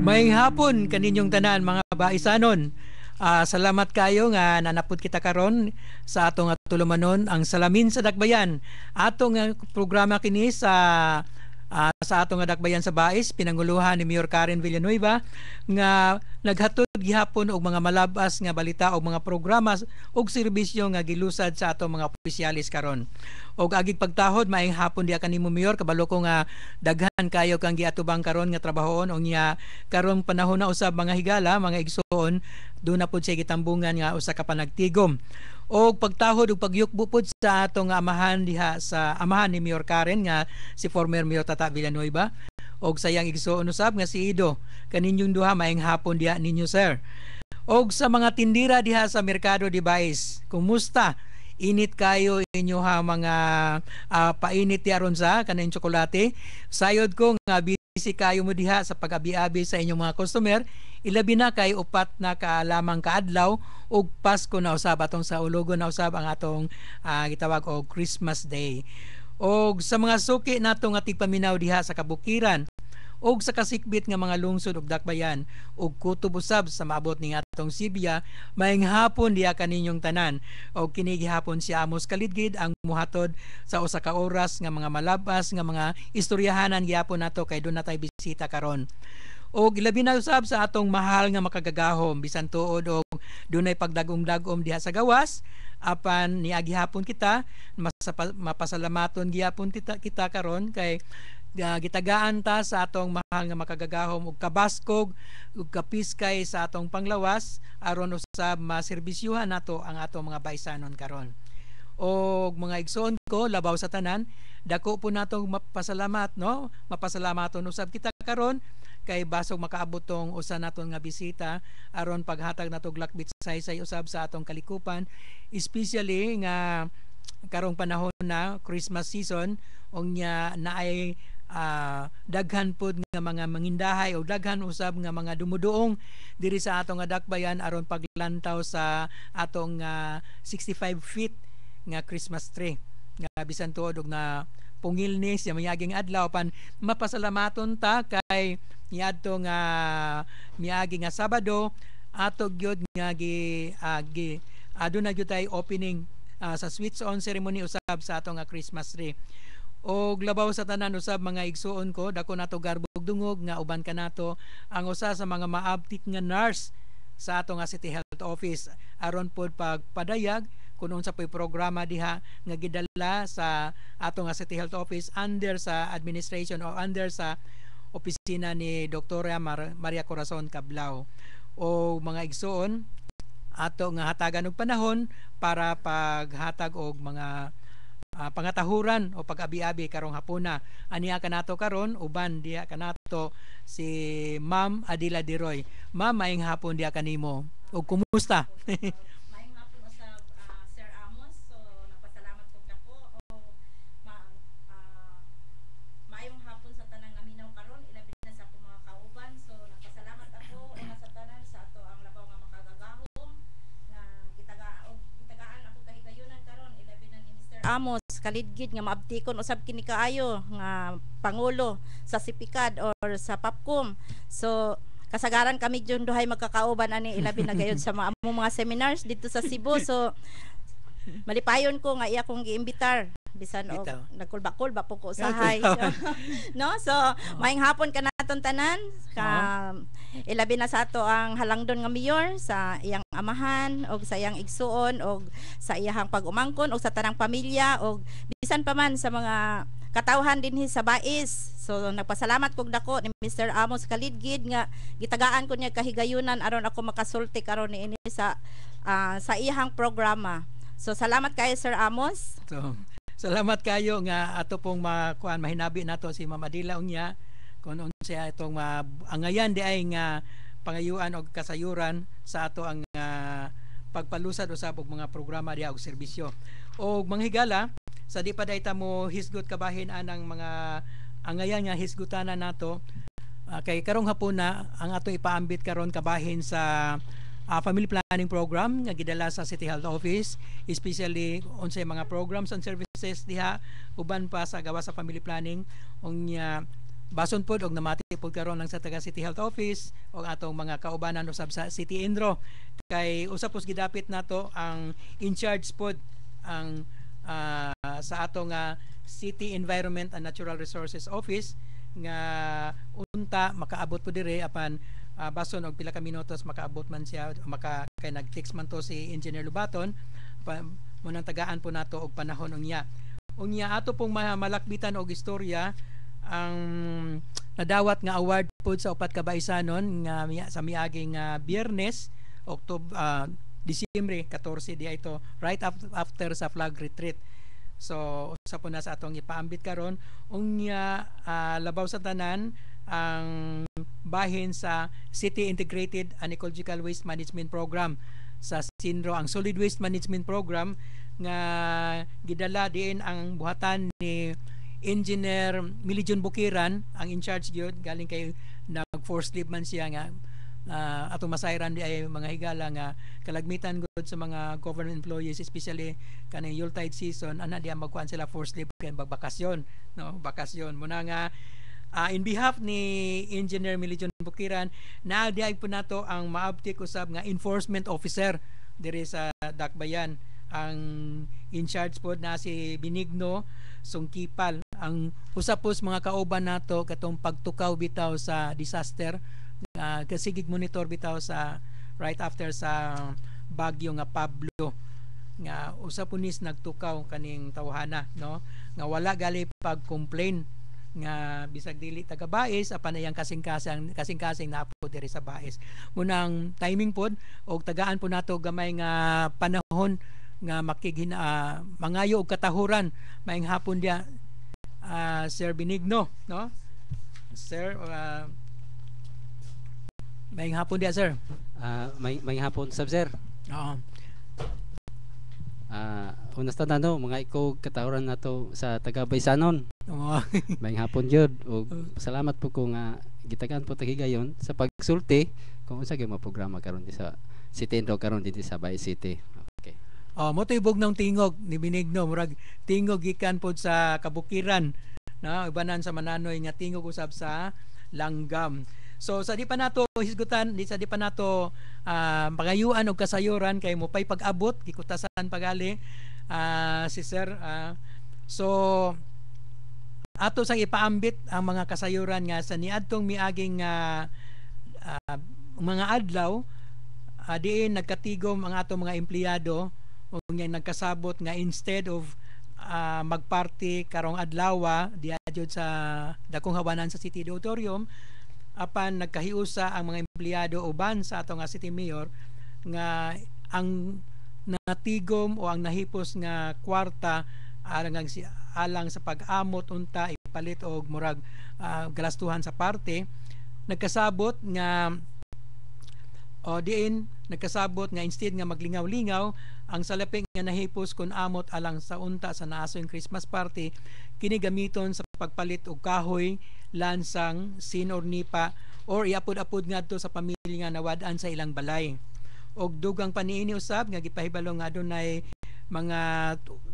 May hapon kaninyong tanan mga baisanon. Salamat kayo nga nanapod kita karon sa atong tulumanon ang Salamin sa Dakbayan. Atong programa kini sa atong dakbayan sa Bais pinanguluhan ni Mayor Karen Villanueva nga naghatod gihapon og mga malabas nga balita og mga programa og serbisyo nga gilusad sa atong mga opisyalis karon. Og agig pagtahod maayong hapon diha kanimo Mayor, kabalo ko nga daghan kayo kang giatubang karon nga trabahoon o niya karon panahon na usab mga higala mga igsoon do na pud siya gitambungan nga usa ka panagtigom og pagtahod ug pagyukbo pud sa atong amahan diha sa amahan ni Mayor Karen nga si former Mayor Tata Villanueva og sayang igsoon usab nga si Ido. Kaninyong duha maayong hapon diha ninyo sir. Og sa mga tindira diha sa Merkado de Bais, kumusta? Init kayo inyo ha mga painit diaron sa kanang tsokolate. Sayod ko nga busy kayo mo diha sa pag-abi-abi sa inyong mga customer. Ilabi na kay upat na kaalamang kaadlaw ug Pasko na usab atong sa ulogon na usab ang atong gitawag og Christmas Day. Og sa mga suki nato nga tigpaminaw diha sa kabukiran og sa kasikbit nga mga lungsod ug dakbayan ug kutob usab sa maabot ning atong Sibya, maayong hapon diha kaninyong tanan. Og kini gihapon si Amos Kalidgid ang muhatod sa usa ka oras nga mga malabas nga mga istoryahanan gihapon nato kay doon natay bisita karon. Og ilabi na usab sa atong mahal nga makagagahom bisan tuod og dunay pagdagom-dagom diha sa gawas apan niagi hapon kita mapasalamaton gihapon kita karon kay gitagaan ta sa atong mahal nga makagagahom ug kabaskog ug kapiskay sa atong panglawas aron usab maserbisyuhan nato ang atong mga baisanon karon. Og mga igsoon ko labaw sa tanan, dako po natong mapasalamat no, mapasalamaton usab kita karon kay basog makaabot tong usa naton nga bisita aron paghatag nato lakbit saysay usab sa atong kalikupan, especially nga karong panahon na Christmas season ong nya naay daghan pud nga mga mangindahay o daghan usab nga mga dumuduong diri sa atong nga dakbayan aron paglantaw sa atong 65 feet nga Christmas tree nga bisan tuod og na pungil ni sa mayaging adlaw pan mapasalamaton ta kay niadto nga miagi nga Sabado ato gyud nga aduna gyud tay opening sa switch on ceremony usab sa atong nga Christmas tree. Og labaw sa tanan usab mga igsuon ko dako nato garbog dungog nga uban kanato ang usa sa mga maabtik nga nurse sa ato nga City Health Office aron pod pagpadayag kun unsa poy programa diha nga gidala sa ato nga City Health Office under sa administration o under sa opisina ni Dr. Maria Corazon Cablao. O mga igsuon ato nga hatagan og panahon para paghatag og mga pangatahuran o pag-abi-abi karong hapuna. Aniya kanato karon uban diha kanato si Ma'am Adila Diroy. Ma'am, maayong hapon diha kanimo. Ug kumusta? Maayong hapon sa Sir Amos. So napasalamat pud nako maayong hapon sa tanang naminaw karon ilabi na sa akong mga kauban. So napasalamat ako una sa tanan sa ato ang labaw nga makagagahom nga gitagaan ako kahigayunan karon ilabi na ni Mr. Amos Kalidgid nga maabtikon usab kini kaayo nga pangulo sa Sipicad or sa Papcom. So kasagaran kami dyon duhay magkakauban ani ilabi na gayud sa mga seminars dito sa Cebu. So malipayon ko nga iya kong giimbitar bisan og nagkulba-kulba po ko usahay. No, so maayong hapon kanaton tanan ilabi na sa ato ang halangdon nga mayor sa iyang amahan og sa iyang igsuon og sa iyang pag-umangkon og sa tanang pamilya og bisan pa man sa mga katawhan dinhi sa Bais. So nagpasalamat kog dako ni Mr. Amos Kalidgid nga gitagaan ko niya kahigayunan aron ako makasulti karon niini sa iyang programa. So salamat kayo Sir Amos. So, salamat kayo nga ato pong mahinabi nato si Ma'am Adila unya kun unsa itong angayan di ay nga pangayuan og kasayuran sa ato ang pagpalusad usab og mga programa diha og serbisyo. Og manghigala sa di pa dayta mo hisgot kabahin anang mga angayan nga hisgutanan nato kay karong hapon na ang ato ipaambit karon kabahin sa family planning program nga gidala sa City Health Office, especially unsay mga programs and services diha uban pa sa gawa sa family planning unya bason pod og namati pod karon lang sa taga City Health Office og atong mga kaubanan usab sa City Indro kay usap pos gidapit nato ang in charge pod ang sa atong City Environment and Natural Resources Office nga unta makaabot po dire apan bason og pila ka minutos makaabot man siya kay nag-text man to si Engineer Lubaton munang tagaan po nato og panahon unya ato pong malakbitan og istorya ang nadawat nga award po sa upat ka baisanon nga sa miaging Biyernes Disyembre 14 di ito right after sa flag retreat. So usa po na sa atong ipaambit karon unya labaw sa tanan ang bahin sa City Integrated and Ecological Waste Management Program sa Sinro, ang Solid Waste Management Program nga gidala diin ang buhatan ni Engineer Milijon Bukiran ang in charge gyud galing kay nag-force leave man siya nga atong masayran di ay mga higala nga kalagmitan gud sa mga government employees especially kaning Yuletide season ana diya magkuan sila force leave kay magbakasyon bakasyon muna nga in behalf ni Engineer Milijon Bukiran na diay po nato ang maabtik usab nga enforcement officer diri sa Dakbayan ang in charge po na si Benigno Sungkipal ang usapos mga kauban nato katong pagtukaw bitaw sa disaster kasigig monitor bitaw sa right after sa bagyo nga Pablo nga usapunis nagtukaw kaning tawhana nga wala gali pag-complain nga bisag dili taga Baes apan ayang kasing-kasing na po diri sa Baes munang timing pod og tagaan po nato gamay nga panahon nga mangayo og katahuran maayong hapon dia Sir Benigno Sir maayong hapon dia sir maayong hapon sir oo unas tanan mga ikaw katahuran nato sa taga Baysanon maayong hapon jud ug salamat po ko nga gitagaan po tagigayon sa pagsulti kung unsa gyud programa karon sa City Indro karon dito sa Bay City. Okay. Mo to ibog ng tingog ni Benigno murag tingog gikan pod sa kabukiran ibanan sa Mananoy nga tingog usab sa langgam. So sa di pa nato hisgutan sa di pa nato pagayuan og kasayuran kay mo pay pag-abot gikutasan pagali si sir so ato sang ipaambit ang mga kasayuran nga sa niadtong miaging mga adlaw diin nagkatigom ang ato mga empleyado o nga nagkasabot nga instead of magparty karong adlaw diya jud sa dakong hawanan sa City Auditorium apan nagkahiusa ang mga empleyado uban sa ato nga City Mayor nga ang natigom o ang nahipos nga kwarta alang sa pag-amot unta ipalit og murag galastuhan sa parte nagkasabot nga diin nagkasabot nga instead nga maglingaw-lingaw ang salapi nga nahipos kun amot alang sa unta sa naasoy Christmas party kini gamiton sa pagpalit og kahoy lansang sin or nipa or iapod-apod ngadto sa pamilya nga nawad-an sa ilang balay og dugang paniini usab nga gipahibalo nga adunay mga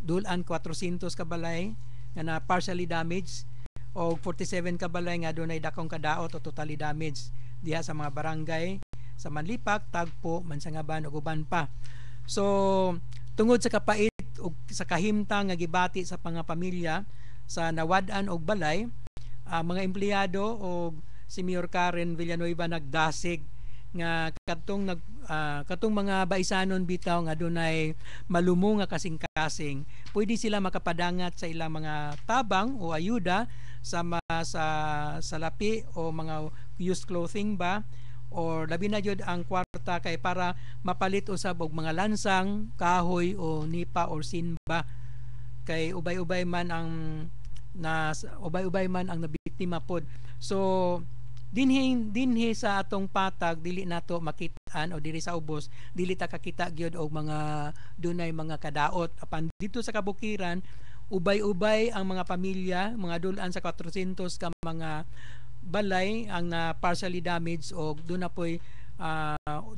dulan 400 ka balay nga na partially damaged og 47 ka balay nga adunay dakong kadaot o totally damaged diha sa mga barangay sa Manlipak, Tagpo, Mansangaban ug uban pa. So tungod sa kapait ug sa kahimtang nga gibati sa mga pamilya sa nawad-an og balay, mga empleyado og si Mayor Karen Villanueva nagdasig nga katong mga baisanon bitaw nga adunay malumo nga kasing-kasing pwede sila makapadangat sa ilang mga tabang o ayuda sa lapi o mga used clothing ba or labi na jud ang kwarta kay para mapalit usab og mga lansang, kahoy o nipa or sinba kay ubay-ubay man ang nabiktima pod. So dinhi sa atong patag dili nato makitaan o diri sa ubos dili ta kakita gyud og mga dunay mga kadaot apan dito sa kabukiran ubay-ubay ang mga pamilya mga dulan sa 400 ka mga balay ang partially damaged o doon na po'y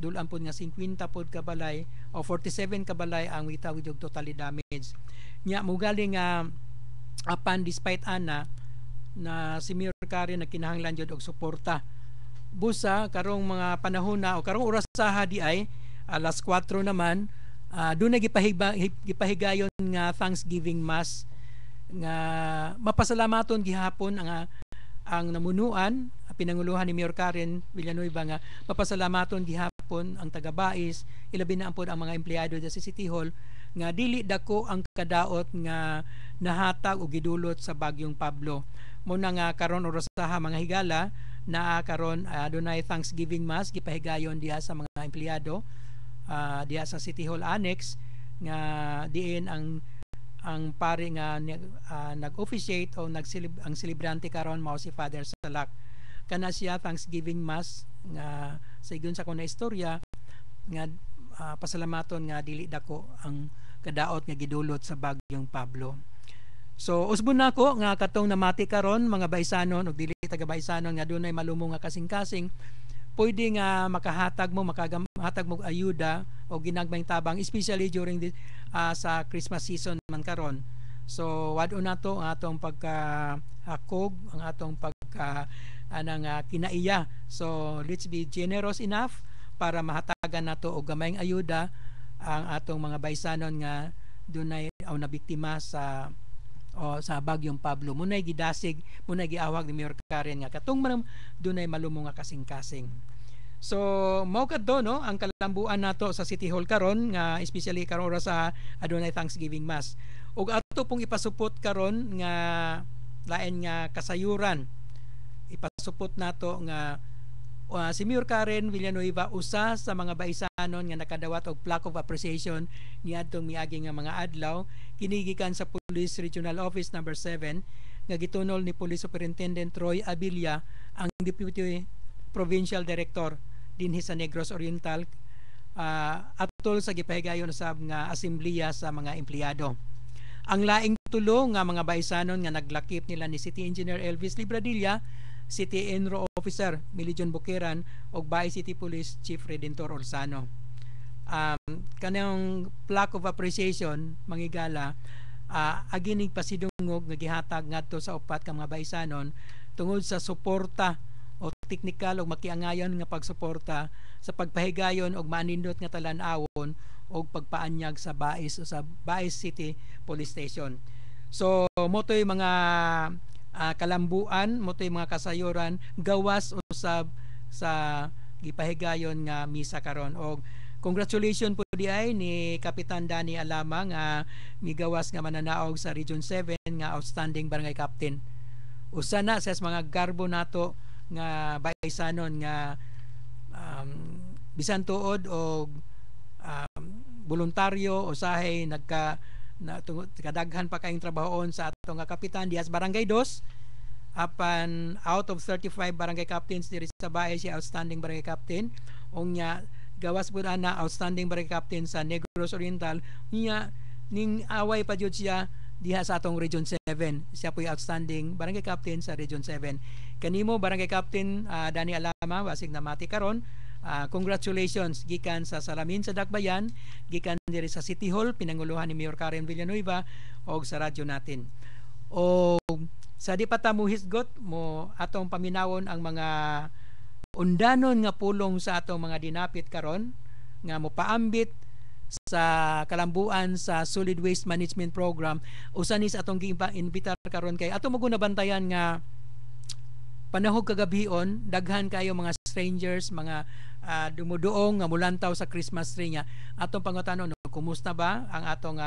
dulan po nga 50 pod ka balay o 47 ka balay ang witawid og totally damaged nya mugali nga apan despite ana na si Mayor Karen nagkinahanglan jud og suporta. Busa karong mga panahon na o karong oras sa di ay alas 4 naman, doon na gipahigayon nga Thanksgiving Mass nga mapasalamaton gihapon ang namunuan pinanguluhan ni Mayor Karen Villanueva nga mapasalamaton gihapon ang taga-Bais, ilabi na ampod ang mga empleyado sa City Hall nga dili dako ang kadaot nga nahatag o gidulot sa bagyong Pablo. Muna nga karon oras sa mga higala na karon adunay Thanksgiving Mass gipahigayon diha sa mga empleyado diha sa City Hall Annex nga diin ang pare nga nag-officiate o ang celebrante karon mao si Father Salak. Kana siya Thanksgiving Mass nga sigon sa kuna istorya nga pasalamaton nga dili dako ang kadaot nga gidulot sa bagyong Pablo. So usbon nako nga katong namati karon mga baisanon ug dili taga baisanon nga dunay malumong nga kasing-kasing pwede nga makahatag mo ayuda o ginagmayng tabang especially during sa Christmas season man karon. So wad-on nato ang atong pagkahakog, ang atong kinaiya. So let's be generous enough para mahatagan nato og gamayng ayuda ang atong mga baisanon nga dunay o nabiktima sa bagyong Pablo. Munay gidasig, munay giawag ni Mayor Karen nga katong dunay malumong nga kasing-kasing. So mao kadto no ang kalambuan nato sa City Hall karon nga especially karon oras sa adunay Thanksgiving Mass. Ug ato pong ipasupot karon nga lain nga kasayuran. Ipasupot nato nga si Mayor Karen Villanueva usa sa mga baisanon nga nakadawat og plaque of appreciation niadtong miagi nga mga adlaw kinigikan sa Police Regional Office number 7 nga gitunol ni Police Superintendent Roy Abilia ang Deputy Provincial Director dinhi sa Negros Oriental atol sa gipahigayon usab nga asembleya sa mga empleyado. Ang laing tulo nga mga baisanon nga naglakip nila ni City Engineer Elvis Libradilla, City Enro Officer Milijon Bukeran ug Bay City Police Chief Redentor Orsano. Kanang plaque of appreciation mangigala agining pasidungog nga gihatag ngadto sa upat ka mga baisanon tungod sa suporta o teknikal o makiangayon nga pagsuporta sa pagpahigayon og maanindot nga talan-awon og pagpaanyag sa Bais o sa Bais City Police Station. So motoy mga kalambuan, motoy mga kasayuran gawas usab sa gipahigayon nga misa karon. Og congratulations po diay ni Kapitan Danny Alama nga migawas nga mananaog sa Region 7 nga outstanding barangay captain. Usa na sa mga garbo nato nga baisanon nga bisan tuod og voluntaryo usahay kadaghan pa kayong trabahoon sa ato nga kapitan dias barangay 2 apan out of 35 barangay captains diri sa bahay siya outstanding barangay captain unya gawas pud ana outstanding barangay captain sa Negros Oriental niya ning away pa jud siya diha sa atong Region 7 siya po outstanding barangay captain sa Region 7 kanimo barangay captain Danny Alama basig namati karon congratulations gikan sa Salamin sa Dakbayan gikan diri sa City Hall pinanguluhan ni Mayor Karen Villanueva og sa radyo natin o sa di pa ta mo hisgot mo atong paminawon ang mga undanon nga pulong sa atong mga dinapit karon nga mopaambit sa kalambuan sa Solid Waste Management Program usa ni sa atong gi-imbitar karon kay ato mo bantayan nga panahog kagabhion daghan kayo mga strangers mga dumuduong nga mulantaw sa Christmas tree niya atong pangutanon kumusta ba ang atong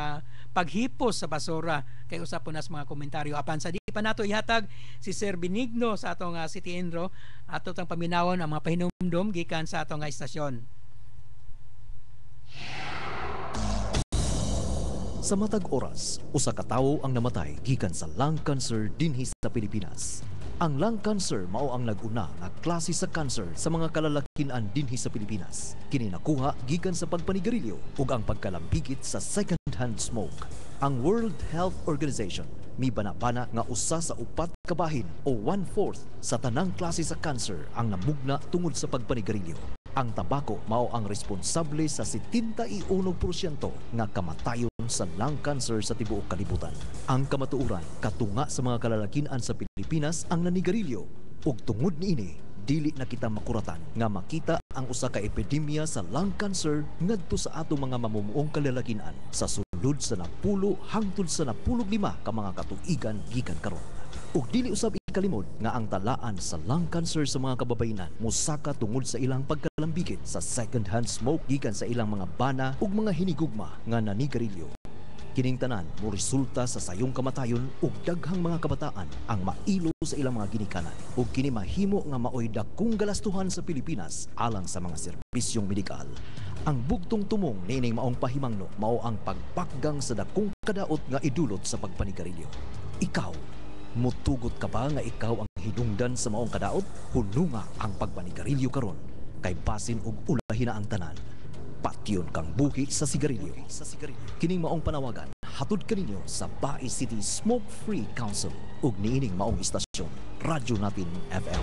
paghipos sa basura kay usap po nas mga komentaryo apan sa di pa nato ihatag si Sir Benigno sa atong City Enro ato tang paminawon ang mga pahinumdom gikan sa atong istasyon. Sa matag oras, usa ka tawo ang namatay gikan sa lung cancer dinhi sa Pilipinas. Ang lung cancer mao ang nag-una nga klase sa cancer sa mga kalalakian dinhi sa Pilipinas. Kini nakuha gikan sa pagpanigarilyo ug ang pagkalambigit sa second-hand smoke. Ang World Health Organization mibanabana nga usa sa upat kabahin o 1/4 sa tanang klase sa cancer ang namugna tungod sa pagpanigarilyo. Ang tabako mao ang responsable sa 71% nga kamatayon sa lung cancer sa tibuok kalibutan. Ang kamatuoran katunga sa mga kalalakian sa Pilipinas ang nanigarilyo ug tungod niini dili na kita makuratan nga makita ang usa ka epidemya sa lung cancer ngadto sa atong mga mamumuong kalalakian sa sulod sa 10 hangtod sa 15 ka mga katuigan gikan karon. Ug dili usab ikalimod nga ang talaan sa lung cancer sa mga kababayenan mosaka tungod sa ilang pagkalambigit sa second-hand smoke gikan sa ilang mga bana ug mga hinigugma nga nanigarilyo. Kining tanan mo resulta sa sayong kamatayon ug daghang mga kabataan ang mailo sa ilang mga ginikanan ug kini mahimo nga maoy dakong galastuhan sa Pilipinas alang sa mga serbisyong medikal. Ang bugtong tumong niining maong pahimangno mao ang pagpakgang sa dakong kadaot nga idulot sa pagpanigarilyo. Ikaw, mutugot ka ba nga ikaw ang hinungdan sa maong kadaot? Hununga ang pagpanigarilyo karon kay basin ug ulahi na ang tanan. Patyon kang buhi sa sigarilyo. Kining maong panawagan hatod kaninyo sa Bae City Smoke Free Council ug niining maong istasyon Radyo Natin FM.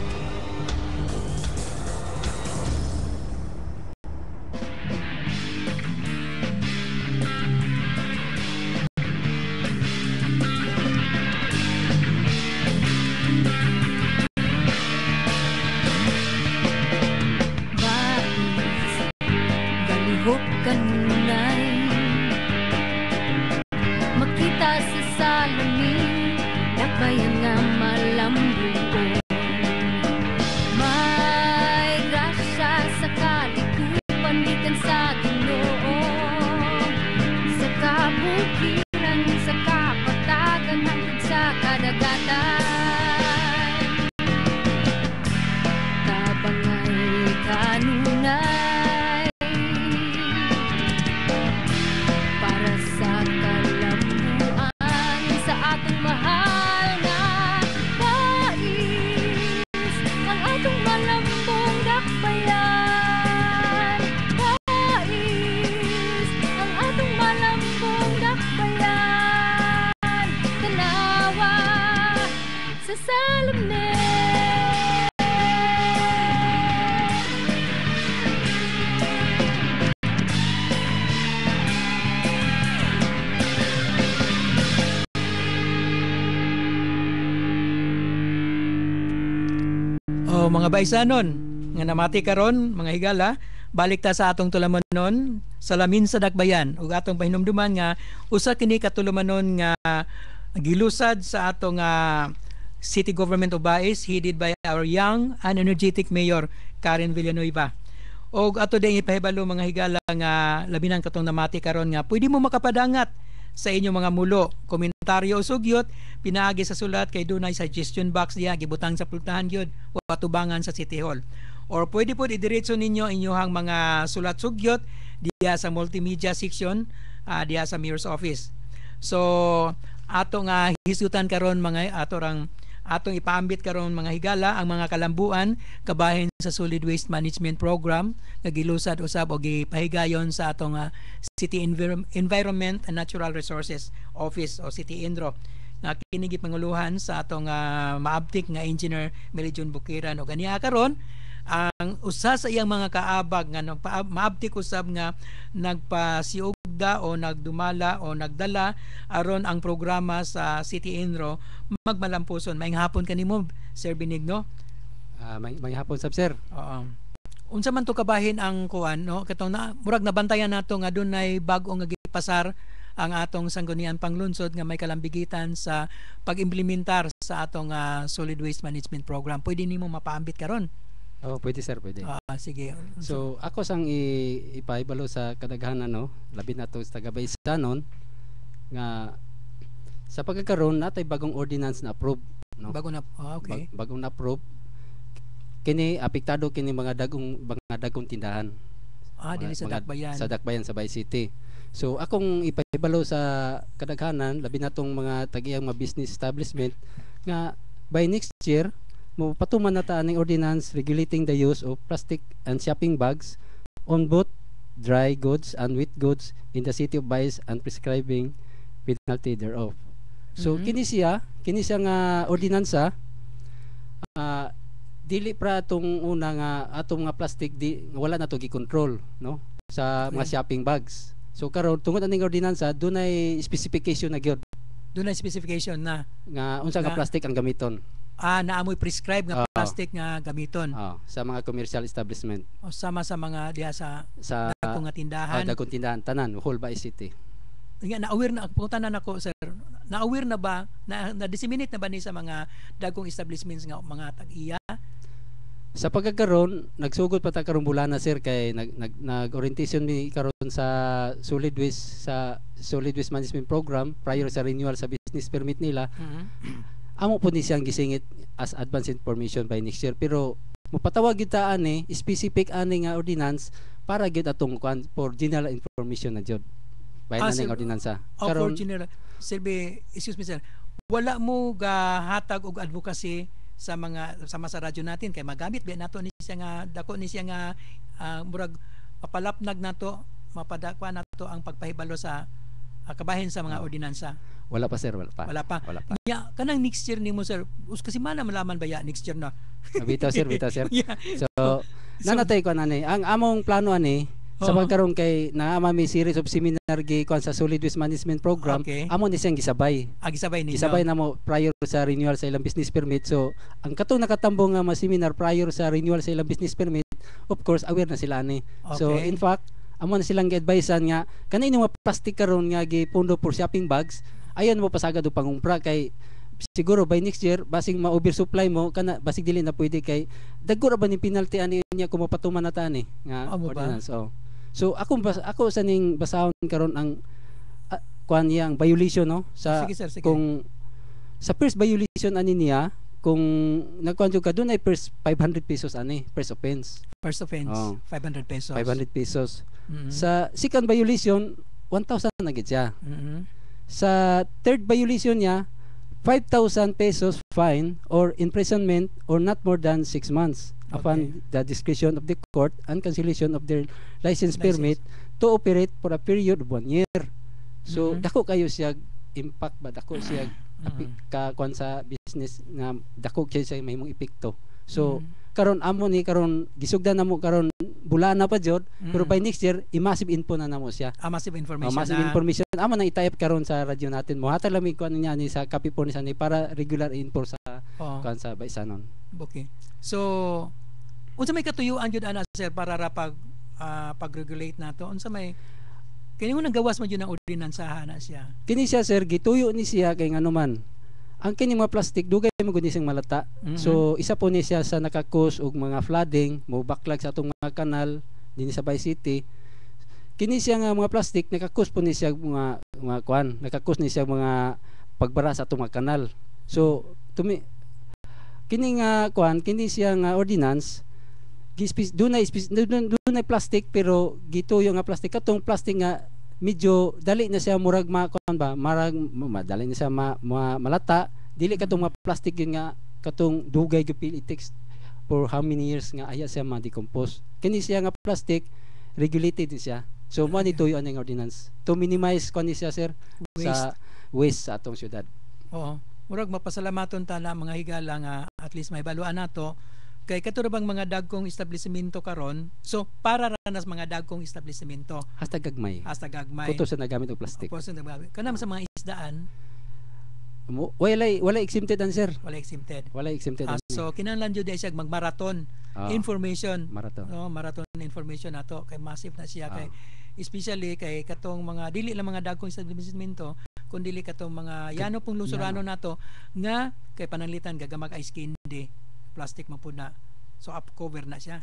Makita sa salamin, dakbayan nga malambuon. May grasya sa kalikupan, gikan sa Ginoo. Sa kabukiran, sa kapatagan, hangtod sa kadagatan. Tabangay kanunay para sa kalambuan sa atong mahal na bais, ang atong malambong dakbayan. Bais, ang atong malambong dakbayan. Tanawa sa salamin. O mga baisanon nga namati karon mga higala, balik ta sa atong tulumanon salamin sa dakbayan ug atong pahinumduman nga usa kini katulumanon nga gilusad sa atong City Government of Baez headed by our young and energetic Mayor Karen Villanueva. Og ato din ipahibalo mga higala nga labi nang katong namati karon nga pwede mo makapadangat sa inyong mga mulo, komentaryo o sugyot pinaagi sa sulat kay dunay suggestion box diha gibutang sa pultahan gyud o patubangan sa City Hall. Or pwede po idiretso ninyo inyong mga sulat sugyot diha sa multimedia section diha sa Mayor's Office. So ato nga hisutan karon mga atong ipaambit karon mga higala ang mga kalambuan kabahin sa Solid Waste Management Program nga gilusad usab og gipahigayon sa atong City Environment and Natural Resources Office o City Indro nga kini gipanguluhan sa atong maabtik nga Engineer Melijon Bukiran o ganiya karon ang usa sa iyang mga kaabag nga maabtik usab nga nagpasiugda o nagdumala o nagdala aron ang programa sa City Indro magmalampuson. Maayong hapon kanimo Sir Benigno. May hapon sab sir. Oo. Unsa man to kabahin ang kuan no katong murag nabantayan nato nga dunay bag-o nga gipasar ang atong sanggunian panglunsod nga may kalambigitan sa pag-implementar sa atong Solid Waste Management Program. Pwede nimo mapaambit karon? Oh, pwede sir, pwede. Sige. So ako sang ipaibalo sa kadaghanan no, labi na to sa taga-Baisanon nga sa pagkakaroon natay bagong ordinance na approve no. Bago na okay. Bagong na approve kini apektado kini mga dagong tindahan. Dinhi sa Dakbayan. Sa Dakbayan sa Bay City. So akong ipaibalo sa kadaghanan labi na tong mga tagiyang mga business establishment nga by next year mo patuman na ta aning ordinance regulating the use of plastic and shopping bags on both dry goods and wet goods in the city of Baez and prescribing penalty thereof. So kini siya nga ordinansa dili pra atong una nga atong mga plastic wala na to gi-control, no, sa mga shopping bags. So karon tungod aning ordinansa dunay specification na gyud Doon na specification na nga unsa nga plastic ang gamiton. naamoy prescribe nga plastic nga gamiton. Sa mga commercial establishment. O sama sa mga diha sa dagkong nga tindahan. Dagkong tindahan tanan whole Bae City. Nga na-aware na putanan ako sir. Na-aware na ba na-disseminate na ba ni sa mga dagkong establishments nga mga tag-iya? Sa pagkakaroon, nagsugod pa ta karong bulana sir kay nag-orientation ni karon sa solid waste management program prior sa renewal sa business permit nila. Amo po ni siyang gisingit as advance information by next year, pero mopatawag kita ani specific ani nga ordinance para gyud atong for general information na jud by na ning ordinansa karon general Silbi, excuse me sir, wala mo gahatag og advocacy sa mga sama sa radyo natin kay magamit ba nato ni siya nga dako ni siya nga murag papalapnag nato mapadakwa nato ang pagpahibalo sa kabahin sa mga ordinansa. Wala pa sir, wala pa. Ya, kanang next year nimo sir. Kasi mana malaman ba ya next year na? Bitaw sir. Yeah. So, nanatay ko ani. Ang among plano ani sa pagkaroon kay naama may series of seminar gi kon sa solid waste management program, amo ni siyang gisabay. Gisabay ninyo. Gisabay na mo prior sa renewal sa ilang business permit. So, ang katong nakatambong nga seminar prior sa renewal sa ilang business permit, of course aware na sila ani. So, in fact, amo na silang gi-advisean nga kanay mga plastic karon nga gipundo for shopping bags, ayon mo pasagad og pangumpra kay siguro by next year basing ma-oversupply mo kana basig dili na pwede kay dagko ra ba ni penalty ani niya kung mapatuman na ta ni nga ordinance. So ako sa ning basahon karon ang kuan yang violation no sa sige. Kung sa first violation ani niya kung nagkuan jud ka dunay first 500 pesos ani first offense 500 pesos. 500 pesos. Sa second violation 1,000 na gid siya. Sa third violation niya 5,000 pesos fine or imprisonment or not more than 6 months upon the discretion of the court and cancellation of their license permit to operate for a period of 1 year. So dako kayo siya impact ba dako siya kuan sa business nga dako kayo siya may mong epekto. So karon amo ni karon gisugdan namo karon bulana pa jud pero by next year i-massive info na namo siya. Massive information. Massive information amo na i-type karon sa radyo natin. Mohatag lang mi kuan niya ni sa California ni para regular info sa kuan sa Baisanon. Okay. So unsa may katuyuan jud ana sir para ra pag-regulate nato? Unsa may kini mo nagawas man jud ang ordinansahan na siya. Kini siya sir gituyo ni siya kay ngano man. Ang kini mga plastic dugay mo gud siyang malata. So isa po ni siya sa nakakos og mga flooding, mo backlog sa atong mga kanal dinhi sa Bae City. Kini siya nga mga plastic nakakos po ni siya mga kuan, nakakos ni siya mga pagbara sa atong mga kanal. So kini nga kuan, kini siya nga ordinance dunay plastic pero gituyo nga plastic katong plastic nga medyo dali na siya murag madali na siya malata dili katong mga plastic yun nga katong dugay gyud it takes for how many years nga aya siya ma-decompose. Kini siya nga plastic regulated siya. So mo ni tuyo ang ordinance to minimize kani siya sir sa waste sa atong syudad. Murag mapasalamaton ta na mga higala nga at least may baluan nato kay kato bang mga dagkong establishmento karon. So para ranas mga dagkong establishmento #gagmay kuto sa nagamit og plastic kanam sa mga isdaan wala exempted an sir wala exempted so kinahanglan jud siya magmarathon information marathon information nato kay massive na siya kay especially kay katong mga dili lang mga dagkong establishmento kun dili katong mga yano pong lungsuranon nato nga kay pananglitan gagamag ice candy plastic man po na. So up cover na siya.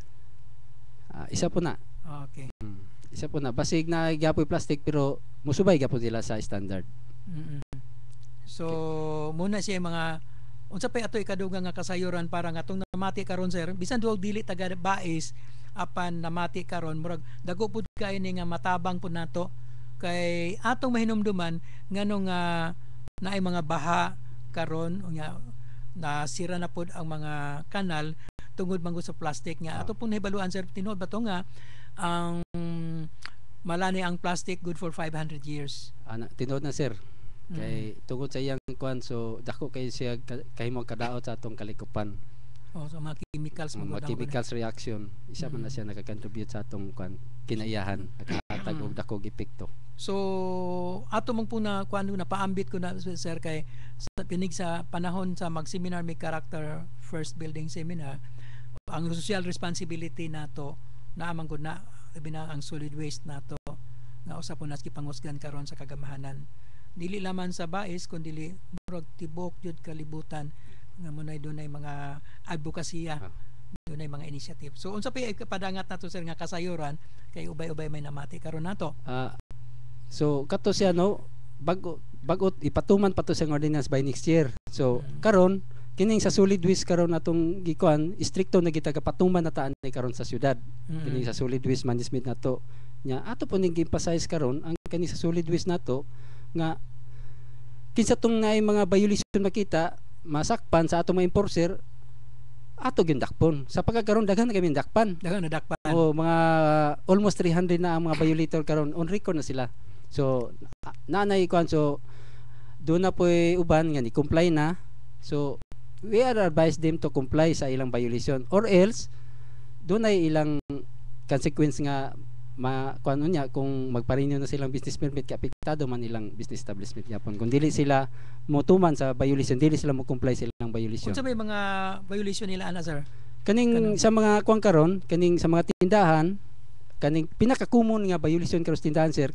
Isa po na. Okay. Isa po na. Basig na gyapoy plastic pero musubay gyapon sila sa standard. So muna siya mga unsa pay ato ikadugang nga kasayuran para nga tong namati karon sir bisan duog dili taga Bais apan namati karon murag dago pud kay ni nga matabang pud nato kay atong mahinumduman nganong naay mga baha karon unya nasira na pod ang mga kanal tungod man sa plastic nga ato pong nahibaluan sir tinuod ba to nga ang malani ang plastic good for 500 years tinuod na sir kay tungod sa iyang kuan so dako kay siya kahimo kadaot sa atong kalikupan So mga chemicals mga chemicals reaction isa man na siya nakakontribute sa atong kinaiyahan nakahatag og dakong epekto. So ato mong puna kuan na paambit ko na sir kay sa pinig sa panahon sa mag-seminar may character first building seminar ang social responsibility nato naamang gud na labi na ang solid waste nato na usa po nas gipangusgan karon sa kagamahanan dili laman sa bais kundi murag tibok jud kalibutan nga munay dunay mga advokasya dunay mga initiative. So unsa pa padangat nato sir nga kasayuran kay ubay-ubay may namati karon nato. So kato siya no bagot ipatuman pa to sa ordinance by next year. So karon kining sa solid waste karon natong gikuan stricto na kita kapatuman na taan karon sa syudad. Kining sa solid waste management nato nya ato po ning emphasize karon ang kani sa solid waste nato nga kinsa tong naay mga violation makita masakpan sa atong mga enforcer ato gindakpon sa pagkakaroon daghan na kami dakpan o mga almost 300 na ang mga violator karon on record na sila. So nanay kuan so do na poy uban nga ni comply na, so we are advise them to comply sa ilang violation or else do na ilang consequence nga kuan unya kung magpa-renew na silang business permit kay apektado man ilang business establishment yapon kung dili sila motuman sa violation, dili sila mo comply sa ilang violation. Unsa may mga violation nila ana sir? Kaning sa mga kuan karon kaning sa mga tindahan kaning pinaka-common nga violation karon sa tindahan sir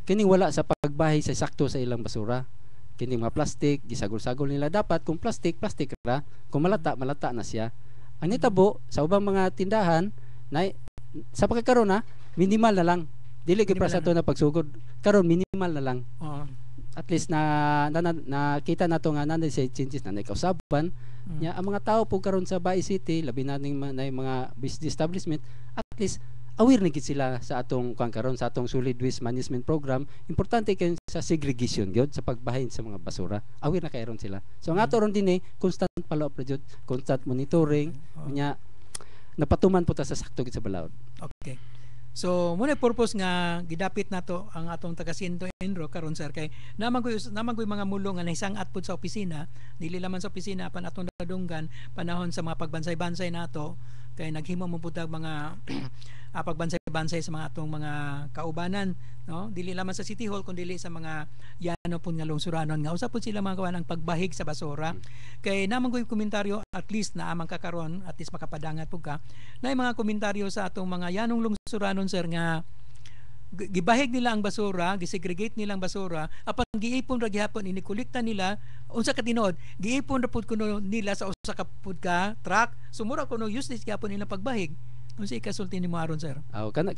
kining wala sa pagbahay sa sakto sa ilang basura. Kining mga plastic gisagol-sagol nila dapat kung plastic ra kung malata na siya. Ang nitabo sa ubang mga tindahan na sa pagkakaroon na minimal na lang. Dili gyud para sa to na pagsugod. Karon minimal na lang. At least na kita nato nga nanay sa changes na kausaban nya ang mga tao po karon sa Baay City labi na ning mga business establishment at least aware na gid sila sa atong karon sa atong solid waste management program. Importante kay sa segregation gyud sa pagbahin sa mga basura. Aware na kayron sila. So ang ato ron dinhi constant follow-up jud, constant monitoring nya napatuman po ta sa sakto gid sa balaod. Okay. So muna purpose nga gidapit nato ang atong taga Sinto Enro karon sir kay naman ko mga mulong nga nahisangat pud sa opisina dili laman sa opisina pan atong dadunggan panahon sa mga pagbansay-bansay nato kay naghimo mo pud mga pagbansay-bansay sa mga atong mga kaubanan no dili lamang sa City Hall kundi dili sa mga yano pud nga lungsuranon nga usa pud sila mga kawan ang pagbahig sa basura kay namang koy komentaryo at least na amang kakaron at least makapadangat pud ka na mga komentaryo sa atong mga yanong lungsuranon sir nga gibahig nila ang basura, gisegregate nila ang basura, apan giipon ra gihapon inikolekta nila unsa ka tinuod, giipon ra pud kuno nila sa usa ka pud ka truck, sumura kuno useless gihapon nila pagbahig. Unsa ikasulti nimo aron sir?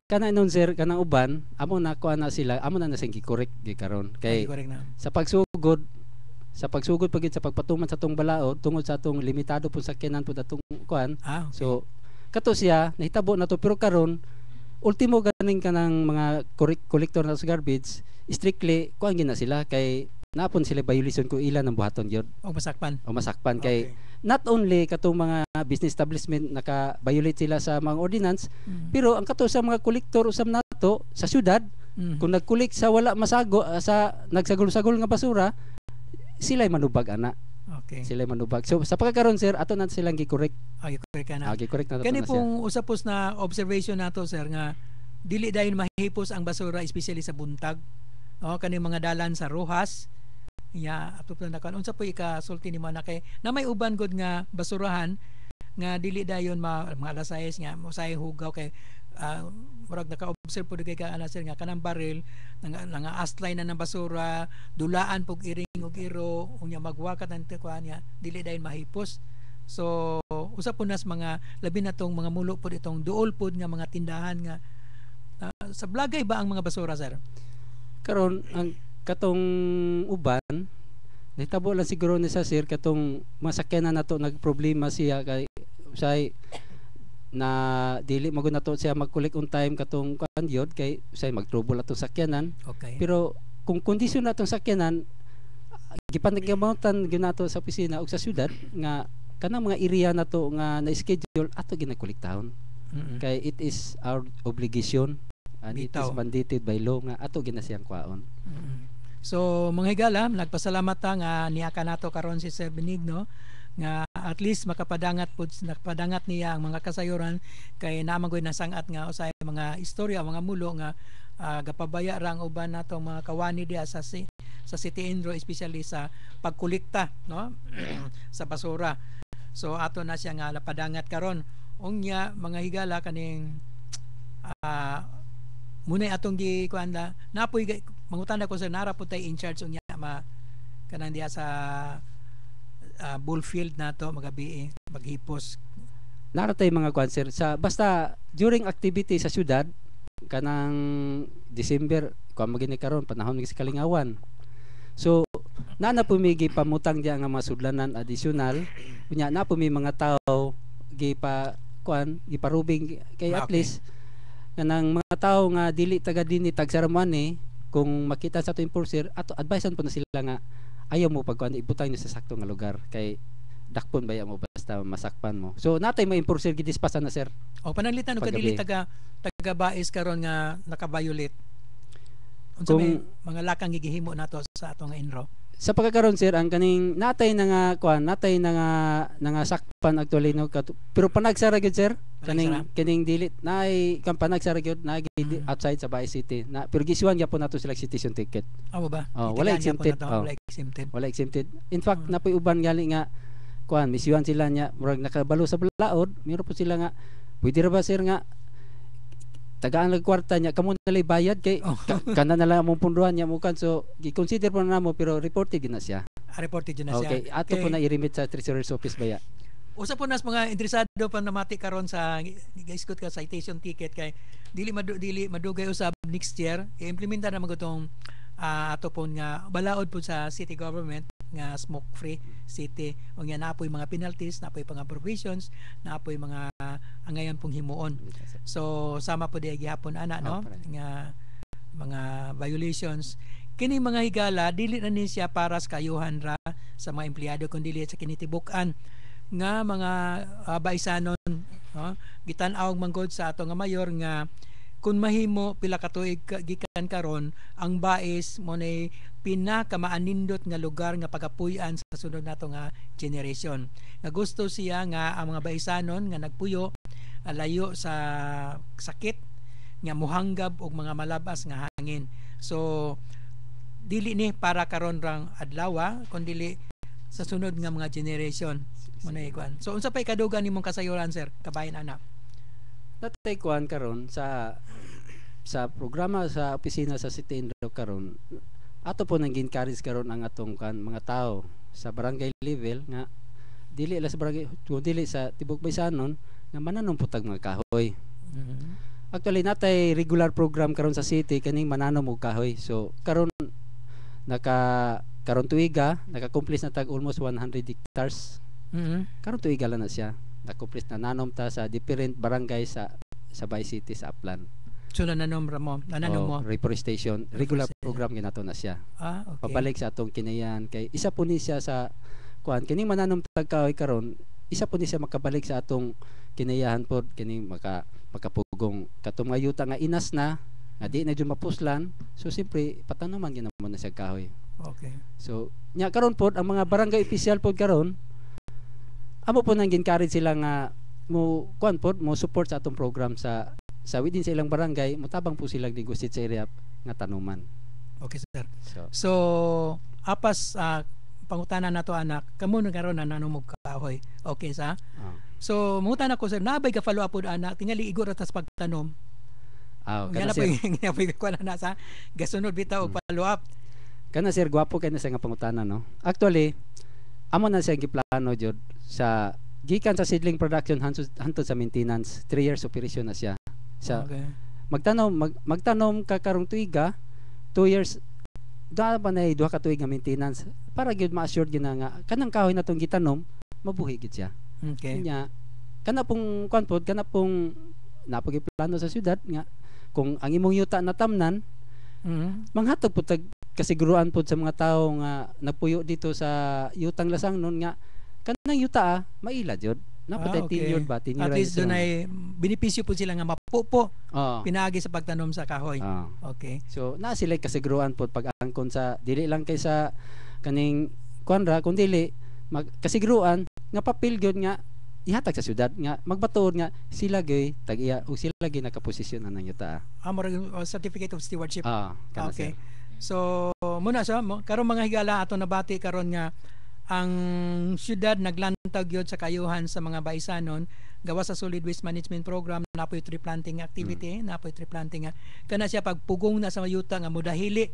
Kana nun sir kanang uban, amo na kuha na sila, amo na sing gi-correct gi karon kay sa pagsugod pagid sa pagpatuman sa tong balaod tungod sa atong limitado pud sakyanan pud atong kuan. Okay. So kato siya nahitabo na to pero karon ultimo ganing kanang mga collector na sa garbage strictly kuan gina sila kay napon sila violation ko ilan ang buhaton gyud o masakpan kay not only katong mga business establishment naka-violate sila sa mga ordinance pero ang kato sa mga kolektor usab nato sa syudad kung nagkulik sa wala masago sa nagsagol-sagol nga basura sila'y manubag ana. Okay. Sila manubag. So sa pagkakaroon sir, ato na silang gi-correct. Gi-correct na. Gi-correct na. Kani pong usapos na observation nato sir nga dili dayon mahipos ang basura especially sa buntag. Kani mga dalan sa Rojas. Ato pa na kan unsa po ikasulti nimo na kay na may uban god nga basurahan nga dili dayon mga alas 6 nga mosay hugaw kay murag naka-observe po kay ka sir nga kanang baril nga astline na ng basura dulaan pug iring og iro unya magwakat ang kuan niya dili dayon mahipos. So usa po nas mga labi na tong mga mulo pod itong duol pod nga mga tindahan nga sa blagay ba ang mga basura sir? Karon ang katong uban nahitabo lang siguro ni sa sir katong masakyanan nato nagproblema siya kay usay na dili magud nato siya mag-collect on time katong kan yod kay say mag-trouble ato sakyanan. Okay. Pero kung kondisyon natong sakyanan gipanagyamontan ginato sa opisina ug sa syudad nga kanang mga area nato nga na-schedule ato ginakolektahon. Kay it is our obligation and it is mandated by law nga ato ginasiyang kwaon. So mga higala nagpasalamat ta nga niya ka nato karon si Sir Benigno nga at least makapadangat niya ang mga kasayuran kay namagoy na sangat nga usay mga istorya mga mulo nga gapabaya ra ang uban natong mga kawani diha sa City Indro, especially sa pagkolekta, no? sa basura. So ato na siya nga lapadangat karon. Unya mga higala kaning muna atong gi kuanda napoy mangutan ko sa nara po tay in charge unya kanang diha sa bullfield nato magabi maghipos. Nara tay mga kwanser sa basta during activity sa syudad kanang December kuan magini karon panahon sa kalingawan. So na pumigi pamutang diya nga mga sudlanan additional unya na pumi mga tao gipa kuan giparubing kay at least kanang mga tao nga dili taga dinhi tagsaramani kung makita sa to enforcer ato advisean po na sila nga ayaw mo pagkuan ibutang niyo sa sakto nga lugar kay dakpon baya mo basta masakpan mo. So natay may enforcer gidispasan na sir. O pananglitan ka dili taga bais karon nga naka-violate. Unsa may mga lakang gigihimo nato sa atong Inro? Sa pagkakaroon sir ang kaning natay na nga kuan natay na nga sakpan actually no pero panagsara gyud sir kaning dili naay kan panagsara gyud na outside sa Baay City na pero gisuan gyapon nato sila citation ticket. Amo ba? Wala exempted. Wala exempted. In fact napoy uban gali nga kuan misiwan sila nya murag nakabalo sa balaod mayro po sila nga pwede ra ba sir nga tagaan lang kwarta niya kamo nalay bayad kay kana na lang among punduhan niya mukan so gi-consider po na namo pero reported gina siya. Reported gina siya. Okay, ato po na i-remit sa Treasurer's Office baya. Usa po nas mga interesado pa na mati karon sa ga-isgot ka citation ticket kay dili madugay usab next year i-implementa na magutong ato po nga balaod po sa city government nga smoke free city unya napoy mga penalties napoy mga provisions napoy mga angayon pong himuon. So sama po di gihapon ana no nga mga violations kini mga higala dili na ni siya para sa kayuhan ra sa mga empleyado kundi dili sa kinitibuk-an nga mga baisanon no gitan-aw manggod sa ato nga mayor nga kung mahimo pila ka tuig gikan karon ang bais mo nay pinakamaanindot nga lugar nga pagapuy-an sa sunod nato nga generation. Nga gusto siya nga ang mga baisanon nga nagpuyo layo sa sakit nga muhanggab og mga malabas nga hangin. So dili ni para karon rang adlaw kundi sa sunod nga mga generation mo nay kuan. So unsa pay kadugan nimong kasayuran sir kabayan anak? Natay kuan karon sa programa sa opisina sa City Indro karon ato po nang encourage karon ang atong kan mga tao sa barangay level nga dili la sa barangay dili sa tibok baysanon nga mananom putag mga kahoy. Actually natay regular program karon sa city kaning mananom og kahoy. So karon karon tuiga naka-complete na tag almost 100 hectares. Karon tuiga lang na siya. Na-complete na nanom ta sa different barangay sa Baay City sa Aplan. So nananom mo reforestation regular program ginato na siya. Okay. Pabalik sa atong kinayan kay isa po ni siya sa kuan kining mananom tagkahoy karon isa po ni siya makabalik sa atong kinayahan pod kining makapugong katong mga yuta nga inas na nga di na jud mapuslan so simpre patanuman ginamon na siya kahoy. Okay. So nya karon pod ang mga barangay official pod karon amo po nang encourage sila nga mo kuan pod mo support sa atong program sa within sa ilang barangay motabang po sila negotiate sa area nga tanuman. Okay sir. So apas pangutana nato anak kamo karon na nanumog kahoy. Okay sa? So mangutana ko sir nabay ka follow up pod anak tingali igor atas pagtanom. Kana sir. Nga po kuan na sa gasunod bitaw og follow up. Kana sir gwapo kay na sa nga pangutana no. Actually amo na siya giplano jud sa gikan sa seedling production hantod sa maintenance 3 years operation na siya. Okay. Magtanom ka karong tuiga 2 years da pa na 2 ka tuig nga maintenance para gyud ma-assured gyud na nga kanang kahoy natong gitanom mabuhi gyud siya. Okay. Nya kana pong konpod kana pong napagi plano sa syudad nga kung ang imong yuta natamnan manghatag pud tag kasiguruan pud sa mga tawo nga nagpuyo dito sa yutang lasangnon nga kanang yuta maila jud napatay tenured ba tenured at least dunay benepisyo po sila nga mapupo pinaagi sa pagtanom sa kahoy. Okay, so na sila kasiguruan po pag-angkon sa dili lang kay sa kaning kuanra kun dili kasiguruan nga papel gyud nga ihatag sa syudad nga magbatuod nga sila gay tag-iya ug sila gay nakaposisyon anang yuta. Certificate of Stewardship. Kana Okay. sir. So muna sa karon mga higala ato nabati karon nga ang syudad naglantag gyud sa kayuhan sa mga baisanon gawa sa solid waste management program, napoy tree planting activity, napoy tree planting nga kana siya pagpugong na sa yuta nga mudahili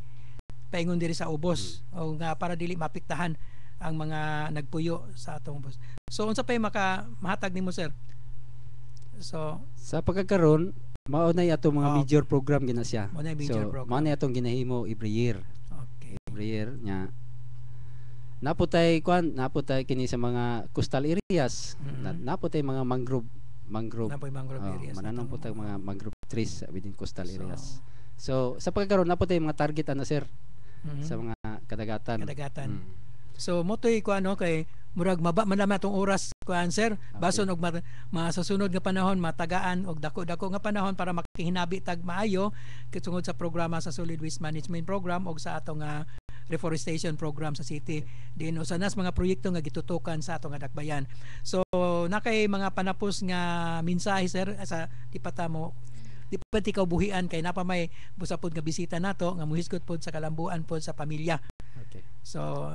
paingon diri sa ubos o nga para dili mapiktahan ang mga nagpuyo sa atong ubos. So unsa pay mahatag nimo sir? So Sa pagkakaroon mao na atong mga major program gina siya. Mao na major program. Mao na atong ginahimo every year. okay. Every year nya naputay kini sa mga coastal areas. Naputay mga mangrove Napoy mangrove areas. Mananong po tayo mga mangrove trees within coastal areas. So sa pagkakaroon naputay mga target ana sir sa mga kadagatan. So motoy ko kay murag maba man naman atong oras kuan sir bason og sa sunod nga panahon matagaan og dako-dako nga panahon para makihinabi tag maayo kitungod sa programa sa solid waste management program og sa atong reforestation program sa city din usanas mga proyekto nga gitutukan sa atong dakbayan. So nakay mga panapos nga mensahe sir sa di pati ka buhian kay napa may busapod nga bisita nato nga muhisgot pod sa kalambuan pod sa pamilya. Okay. So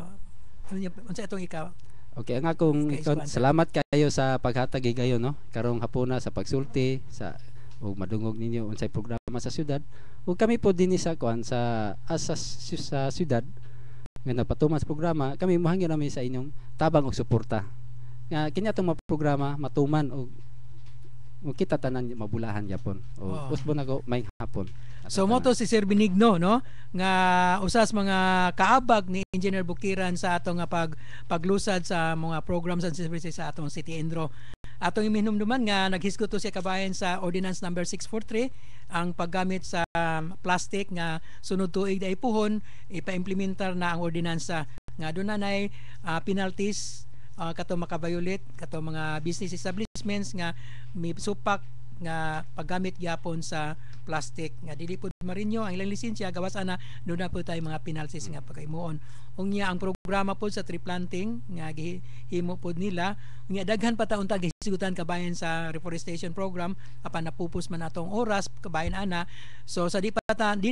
unsa itong ikaw? Okay, ang akong salamat kayo sa paghatag kayo no karong hapuna sa pagsulti sa ug madungog ninyo unsay programa sa syudad ug kami po dinhi sa kuan sa syudad nga napatuman sa programa kami mohangyo namin sa inyong tabang og suporta nga kini atong mga programa matuman og kita tanan mabulahan gyapon o usbon ako may hapon. So moto si Sir Benigno no nga usas mga kaabag ni Engineer Bukiran sa atong paglusad sa mga programs and services sa atong City Endro. Atong iminumduman nga naghisgot to siya kabayan sa Ordinance number 643 ang paggamit sa plastic nga sunod tuig ay puhon ipa-implementar na ang ordinansa nga dunay penalties kato makabayulit kato mga business establishments nga may supak nga paggamit gyapon sa plastic nga dili pud marinyo ang ilang lisensya gawas ana doon na po tayo mga penalties nga pagkaimuon unya ang programa po sa tree planting nga gihimo pod nila unya daghan pa taon tag hisigutan kabayan sa reforestation program apan napupos man atong oras kabayan ana so sa di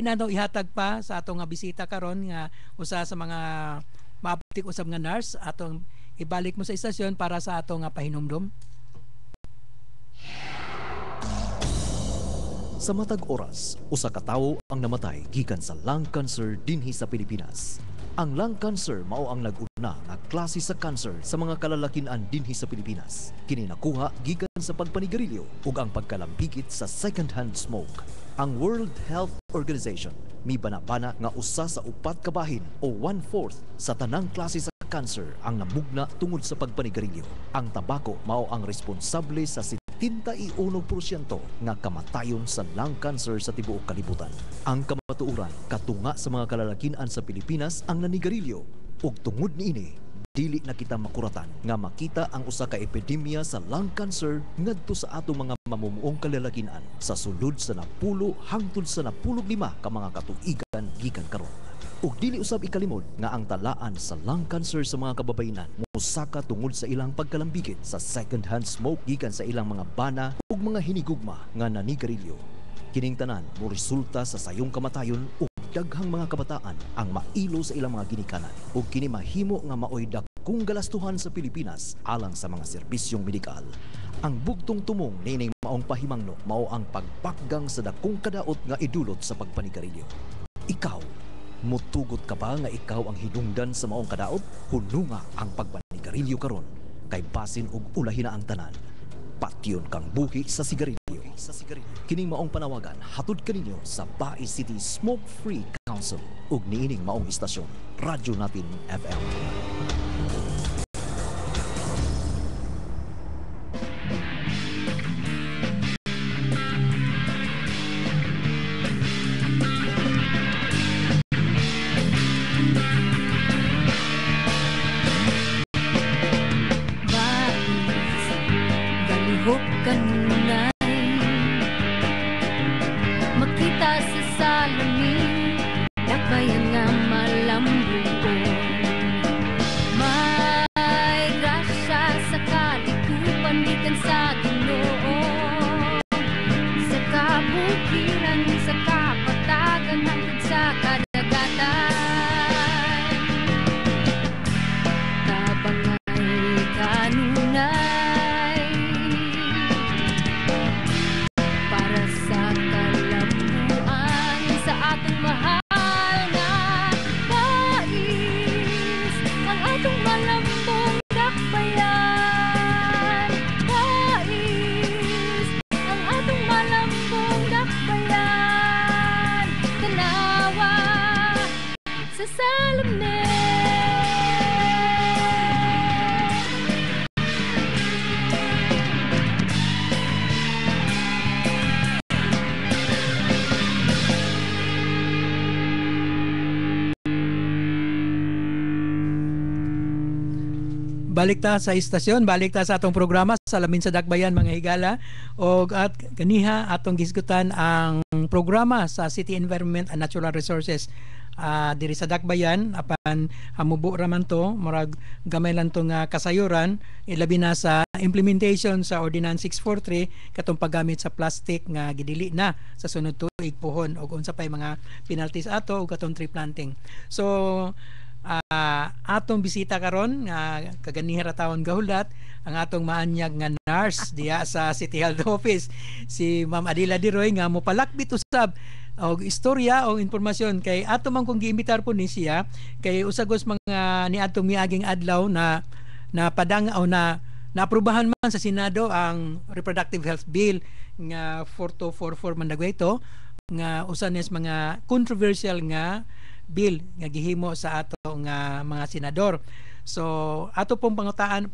nato ihatag pa sa atong bisita karon nga usa sa mga maabtik usab nga nurse atong ibalik mo sa istasyon para sa atong pahinumdom. Sa matag oras, usa ka tawo ang namatay gikan sa lung cancer dinhi sa Pilipinas. Ang lung cancer mao ang nag-una nga klase sa cancer sa mga kalalakian dinhi sa Pilipinas. Kini nakuha gikan sa pagpanigarilyo ug ang pagkalambigit sa second-hand smoke. Ang World Health Organization mibanabana nga usa sa 4 kabahin o 1/4 sa tanang klase sa cancer ang namugna tungod sa pagpanigarilyo. Ang tabako mao ang responsable sa 71% nga kamatayon sa lung cancer sa tibuok kalibutan. Ang kamatuoran katunga sa mga kalalakian sa Pilipinas ang nanigarilyo ug tungod niini dili na kita makuratan nga makita ang usa ka epidemya sa lung cancer ngadto sa atong mga mamumuong kalalakian sa sulod sa 10 hangtod sa 15 ka mga katuigan gikan karon. Ug dili usab ikalimod nga ang talaan sa lung cancer sa mga kababainan mosaka tungod sa ilang pagkalambigit sa second-hand smoke gikan sa ilang mga bana ug mga hinigugma nga nanigarilyo. Kining tanan mo resulta sa sayong kamatayon ug daghang mga kabataan ang mailo sa ilang mga ginikanan ug kini mahimo nga maoy dakong galastuhan sa Pilipinas alang sa mga serbisyong medikal. Ang bugtong tumong nining maong pahimangno mao ang pagpakgang sa dakong kadaot nga idulot sa pagpanigarilyo. Ikaw, mutugot ka ba nga ikaw ang hinungdan sa maong kadaot? Hununga ang pagpanigarilyo karon kay basin ug ulahin na ang tanan. Patyon kang buhi sa sigarilyo. Kining maong panawagan hatod kaninyo sa Bai City Smoke Free Council ug niining maong istasyon Radyo Natin FM. Galihok kanunay makita sa salamin dakbayan nga malambong may grasya sa balik ta sa istasyon, balik ta sa atong programa Salamin sa Dakbayan mga higala, og at kaniha atong gisgutan ang programa sa City Environment and Natural Resources diri sa Dakbayan. Apan hamubo raman to, murag gamay lang to nga kasayuran, ilabi na sa implementation sa Ordinance 643 katong paggamit sa plastic nga gidili na sa sunod tuig puhon, og unsa pay mga penalties ato og katong tree planting. So atong bisita karon nga kaganihara taon gahulat ang atong maanyag nga nurse diya sa City Health Office, si Ma'am Adila Diroy, nga mopalakbit usab og istorya o impormasyon kay ato man kung giimbitar po ni siya kay usagos mga ni atong miaging adlaw na padang o na naaprubahan man sa Senado ang Reproductive Health Bill nga 4244 man dagway ito, nga usa nes mga controversial nga bill nga gihimo sa ato nga mga senador. So ato pong pangutaan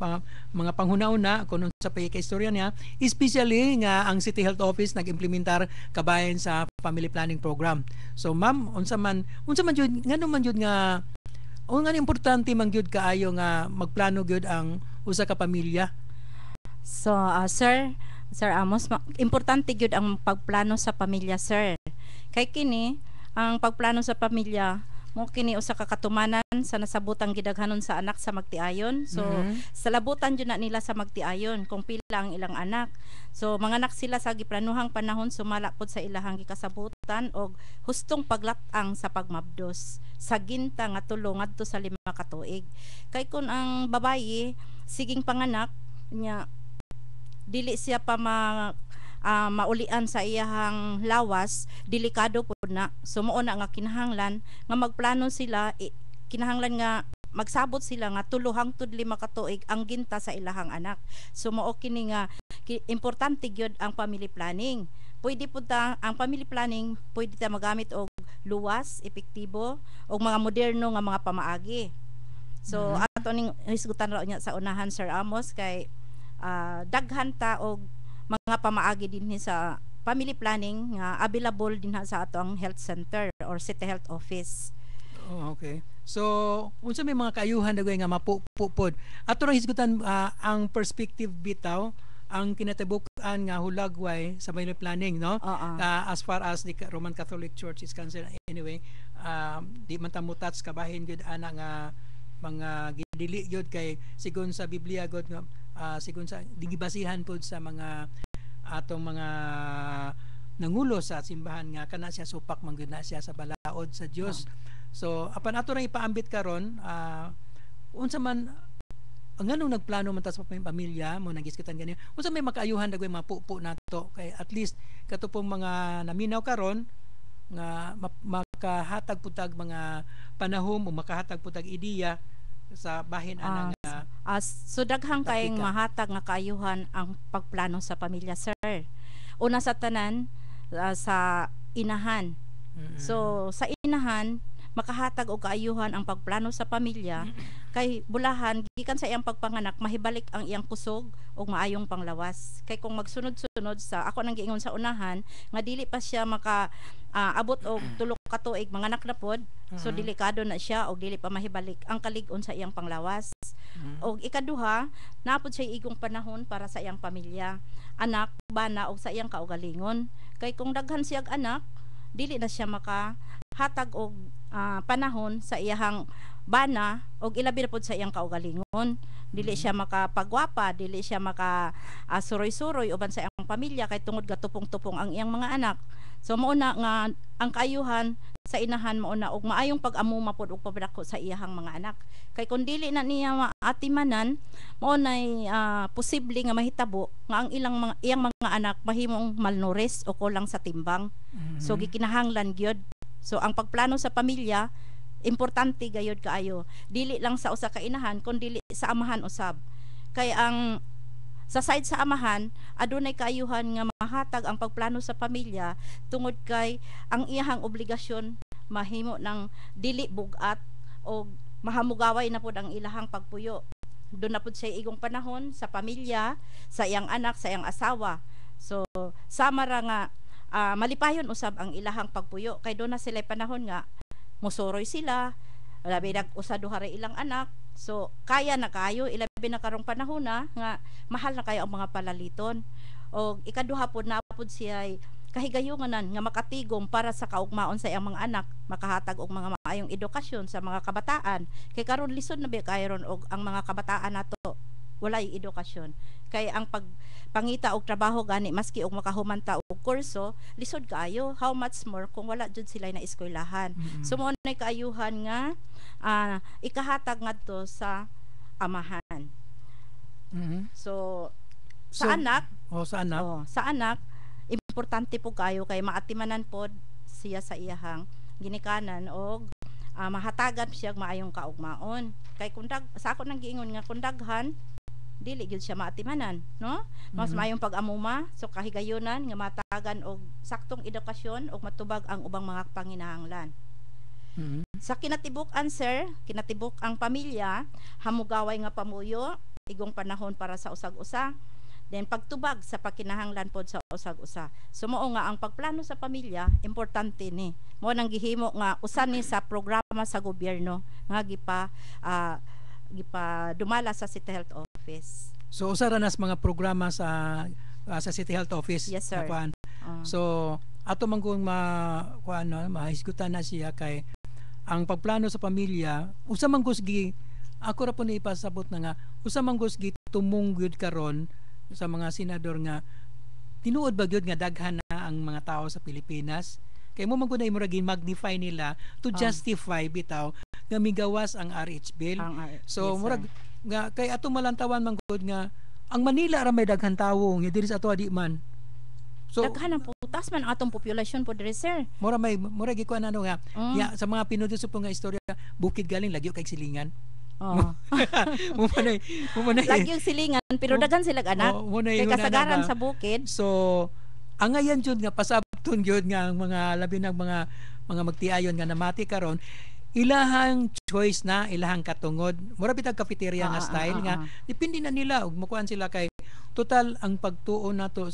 mga panghuna-una kung sa pagkakaistorya niya, especially nga ang City Health Office nag-implementar kabayan sa family planning program. So ma'am, unsa man jud ngano man jud nga o nga importante man jud kaayo nga magplano jud ang usa ka pamilya? So Sir Amos, importante gyud ang pagplano sa pamilya, sir. Kay kini ang pagplano sa pamilya mo kini usa ka katumanan sa nasabutang gidaghanon sa anak sa magtiayon. So sa labutan jud na nila sa magtiayon kung pila ang ilang anak. So manganak sila sa giplanuhang panahon, sumala pod sa ilahang gikasabutan og hustong paglatang sa pagmabdos sa ginta nga tulo ngadto sa 5 ka tuig. Kay kun ang babayi siging panganak nya dili siya pa maulian sa iyahang lawas, delikado po na. Sumuo na nga kinahanglan nga magplano sila, kinahanglan nga magsabot sila nga 3 hangtod 5 ka tuig ang ginta sa ilahang anak. Sumuo kini nga importante gyud ang family planning. Pwede po ang family planning pwede ta magamit og luwas, epektibo og mga moderno nga mga pamaagi. So ato ning hisgutan ra niya sa unahan, Sir Amos, kay daghan ta og mga pamaagi din sa family planning nga available din sa atong health center or City Health Office. Oh, okay. So unsa may mga kaayuhan dagway nga mapupod ato ra hisgutan ang perspective bitaw ang kinatibuk-an nga hulagway sa family planning, no? As far as the Roman Catholic Church is concerned anyway, di man ta mutats kabahin gyud ana nga mga gidili gyud kay sigon sa Biblia gud nga sigon sa digibasihan pod sa mga atong mga nangulo sa simbahan nga kana siya supak man gyud na siya sa balaod sa Dios. So apan ato ra ipaambit karon unsa man ang nganong nagplano man ta sa pamilya mo nagiskutan gani unsa may makaayuhan dagway mapupo nato kay at least katupong mga naminaw karon nga makahatag putag mga panahom o makahatag putag ideya sa bahin ana nga so daghang kayong mahatag nga kaayuhan ang pagplano sa pamilya, sir. Una sa tanan sa inahan. So sa inahan makahatag og kaayuhan ang pagplano sa pamilya kay bulahan gikan sa iyang pagpanganak mahibalik ang iyang kusog og maayong panglawas. Kay kung magsunod-sunod sa ako nang giingon sa unahan nga dili pa siya maka abot og 3 ka tuig manganak na pod, so delikado na siya og dili pa mahibalik ang kalig-on sa iyang panglawas. Og ikaduha, napod siya igong panahon para sa iyang pamilya, anak, bana og sa iyang kaugalingon. Kay kung daghan siyag anak, dili na siya maka hatag og panahon sa iyang bana og ilabi na pod sa iyang kaugalingon. Dili siya makapagwapa, dili siya maka suroy-suroy uban sa iyang pamilya kay tungod gatupong-tupong ang iyang mga anak. So mao na nga ang kaayuhan sa inahan mao na og maayong pag-amuma pod og pabadako sa iyang mga anak. Kay kun dili na niya maatimanan, mao nay posible nga mahitabo nga ang iyang mga anak mahimong malnourished o kulang sa timbang. So gikinahanglan gyud. So ang pagplano sa pamilya importante gayud kaayo. Dili lang sa usa ka inahan kun dili sa amahan usab. Kay ang sa side sa amahan adunay kaayuhan nga mahatag ang pagplano sa pamilya tungod kay ang iyahang obligasyon mahimo ng dili bugat o mahamugaway na pod ang ilahang pagpuyo. Doon na pod siya igong panahon sa pamilya, sa iyang anak, sa iyang asawa. So sama ra nga malipayon usab ang ilahang pagpuyo kay doon na sila panahon nga mosoroy sila labi nag usa duha ra ilang anak. So kaya na kayo ilabi ilabi na karong panahon na nga mahal na kayo ang mga palaliton. O ikaduha pod na pod siya kahigayunganan nga makatigom para sa kaugmaon sa iyang mga anak, makahatag og mga maayong edukasyon sa mga kabataan. Kay karon lisod na ba karon og ang mga kabataan nato walay edukasyon. Kay ang pangita og trabaho gani maski og makahumanta og kurso, lisod kaayo. How much more kung wala jud sila na eskwelahan. So mo nay kaayuhan nga ikahatag ngadto sa amahan. So sa anak, sa anak importante po kayo kay maatimanan pod siya sa iyahang ginikanan og mahatagan siya maayong kaugmaon. Kay sa ako nang giingon nga kung daghan dili gyud siya maatimanan, no? Mas maayong pag-amuma, so kahigayunan nga matagan og saktong edukasyon og matubag ang ubang mga panginahanglan. Sa kinatibuk-an sir, kinatibuk ang pamilya, hamugaway nga pamuyo, igong panahon para sa usag-usa, then pagtubag sa pakinahanglan pod sa usag-usa. So mao nga ang pagplano sa pamilya importante ni. Mo nang gihimo nga usa ni sa programa sa gobyerno nga gipa dumala sa City Health Office. So usa ra nas mga programa sa City Health Office. Yes, sir. So ato man kung mahisgutan na siya kay ang pagplano sa pamilya usa man gusgi ako ra po ni ipasabot na nga usa man gusgi tumong gyud karon sa mga senador nga tinuod ba gyud nga daghan na ang mga tao sa Pilipinas kay mo man gud na imuragin magnify nila to justify bitaw nga migawas ang RH bill. So murag nga kay ato malantawan man gud nga ang Manila ra may daghan tawo nga diri sa ato adi man. So daghan ang putas man ang atong populasyon po diri sir. Mura gikuan ano nga sa mga pinudos po nga istorya bukid galing lagyo kay silingan. Lagi yung silingan pero daghan sila anak. Kay kasagaran sa bukid. So ang ngayon jud nga pasabton jud nga ang mga labi ng mga magtiayon nga namati karon ilahang choice na ilahang katungod mura bitag cafeteria nga style nga depende na nila ug makuan sila kay total ang pagtuon nato